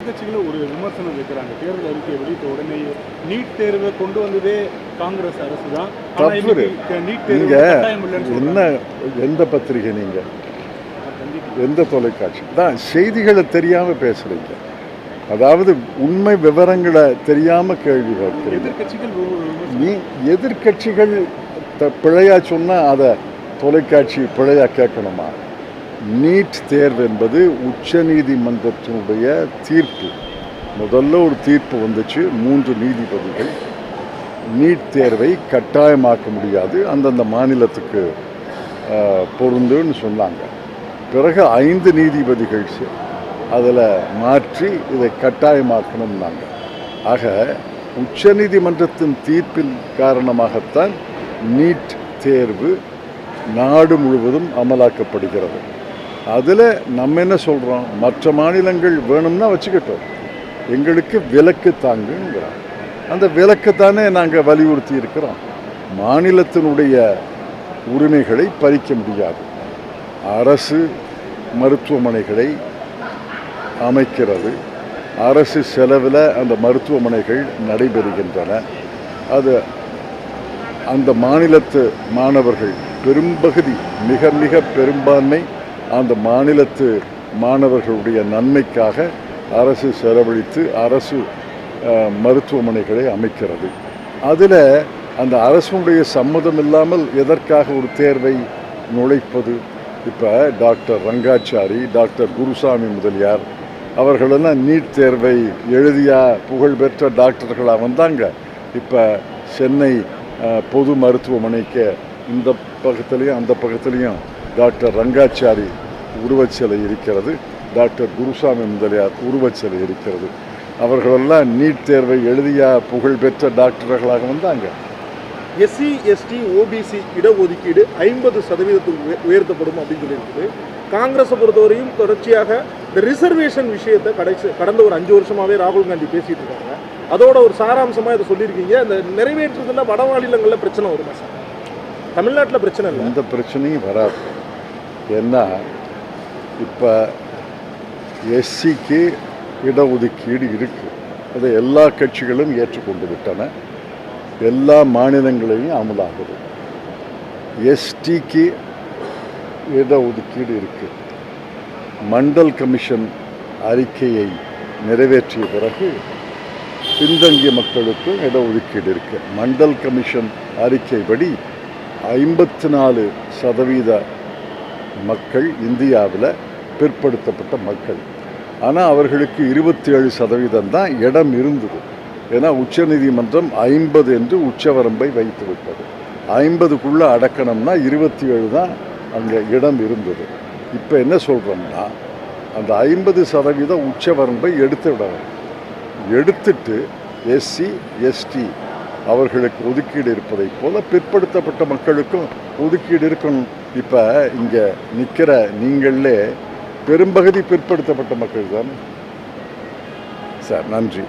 எதிர்க்கட்சிகளும் ஒரு விமர்சனம் வைக்கிறாங்க. தேர்தல் அறிக்கையை வெளியிட்ட உடனே நீட் தேர்வை கொண்டு வந்ததே காங்கிரஸ் அரசு தான். என்ன எந்த பத்திரிகை நீங்க எந்த தொலைக்காட்சி தான் செய்திகளை தெரியாம பேசுறீங்க? அதாவது உண்மை விவரங்களை தெரியாம கேள்வி கேட்கிறீங்க. நீ எதிர்கட்சிகள் பிழையா சொன்னா அதை தொலைக்காட்சி பிழையா கேட்கணுமா? நீட் தேர்வு என்பது உச்ச நீதிமன்றத்தினுடைய தீர்ப்பு. முதல்ல ஒரு தீர்ப்பு வந்துச்சு, 3 நீதிபதிகள் நீட் தேர்வை கட்டாயமாக்க முடியாது, அந்தந்த மாநிலத்துக்கு பொருந்துன்னு சொன்னாங்க. பிறகு 5 நீதிபதிகள் அதில் மாற்றி இதை கட்டாயமாக்கணும்னாங்க. ஆக உச்ச நீதிமன்றத்தின் தீர்ப்பின் காரணமாகத்தான் நீட் தேர்வு நாடு முழுவதும் அமலாக்கப்படுகிறது. அதில் நம்ம என்ன சொல்கிறோம், மற்ற மாநிலங்கள் வேணும்னா வச்சுக்கிட்டோம், எங்களுக்கு விலக்கு தாங்குங்கிறோம். அந்த விலக்குத்தானே நாங்கள் வலியுறுத்தி இருக்கிறோம். மாநிலத்தினுடைய உரிமைகளை பறிக்க முடியாது. அரசு மருத்துவமனைகளை அமைக்கிறது, அரசு செலவில் அந்த மருத்துவமனைகள் நடைபெறுகின்றன. அது அந்த மாநிலத்து மாணவர்கள் பெரும்பகுதி, மிக மிக பெரும்பான்மை அந்த மாநிலத்து மாணவர்களுடைய நன்மைக்காக அரசு செலவழித்து அரசு மருத்துவமனைகளை அமைக்கிறது. அதில் அந்த அரசுடைய சம்மதம் இல்லாமல் எதற்காக ஒரு தேர்வை நுழைப்பது? இப்போ டாக்டர் ரங்காச்சாரி, டாக்டர் குருசாமி முதலியார் அவர்களெல்லாம் நீட் தேர்வை எழுதியா புகழ்பெற்ற டாக்டர்களாக வந்தாங்க. இப்போ சென்னை பொது மருத்துவமனைக்கு இந்த பக்கத்துலேயும் அந்த பக்கத்துலேயும் டாக்டர் ரங்காச்சாரி உருவச்சிலை இருக்கிறது, டாக்டர் குருசாமி முதலியார் உருவச்சிலை இருக்கிறது. அவர்களெல்லாம் நீட் தேர்வை எழுதியா புகழ்பெற்ற டாக்டர்களாக வந்தாங்க. எஸ்சி எஸ்டி ஓபிசி இடஒதுக்கீடு 50% உயர்த்தப்படும் அப்படின்னு சொல்லியிருக்குது. காங்கிரஸை பொறுத்தவரையும் தொடர்ச்சியாக இந்த ரிசர்வேஷன் விஷயத்தை கடந்த ஒரு 5 வருஷமாகவே ராகுல் காந்தி பேசிகிட்டு இருக்காங்க. அதோட ஒரு சாராம்சமாக இதை சொல்லியிருக்கீங்க. இந்த நிறைவேற்றுறதுல வட மாநிலங்களில் பிரச்சனை வருமா சார்? தமிழ்நாட்டில் பிரச்சனை இல்லை, எந்த பிரச்சனையும் வராது. ஏன்னா இப்போ எஸ்சிக்கு இடஒதுக்கீடு இருக்குது, அதை எல்லா கட்சிகளும் ஏற்றுக்கொண்டு விட்டன, எல்லா மாநிலங்களையும் அமலாகுது. எஸ்டிக்கு இடஒதுக்கீடு இருக்குது. மண்டல் கமிஷன் அறிக்கையை நிறைவேற்றிய பிறகு பின்தங்கிய மக்களுக்கும் இடஒதுக்கீடு இருக்குது. மண்டல் கமிஷன் அறிக்கைப்படி 54% மக்கள் இந்தியாவில் பிற்படுத்தப்பட்ட மக்கள். ஆனால் அவர்களுக்கு 27% தான் இடம் இருந்தது. ஏன்னா உச்ச நீதிமன்றம் 50 என்று உச்சவரம்பை வைத்து விட்டது. 50க்குள்ளே அடக்கணும்னா 27 தான் அங்கே இடம் இருந்தது. இப்போ என்ன சொல்கிறோம்னா, அந்த 50% உச்சவரம்பை எடுத்து விடணும். எடுத்துட்டு எஸ்சி எஸ்டி அவர்களுக்கு ஒதுக்கீடு இருப்பதை போல பிற்படுத்தப்பட்ட மக்களுக்கும் ஒதுக்கீடு இருக்கணும். இப்போ இங்கே நிற்கிற நீங்களே பெரும்பகுதி பிற்படுத்தப்பட்ட மக்கள் தானே சார். நன்றி.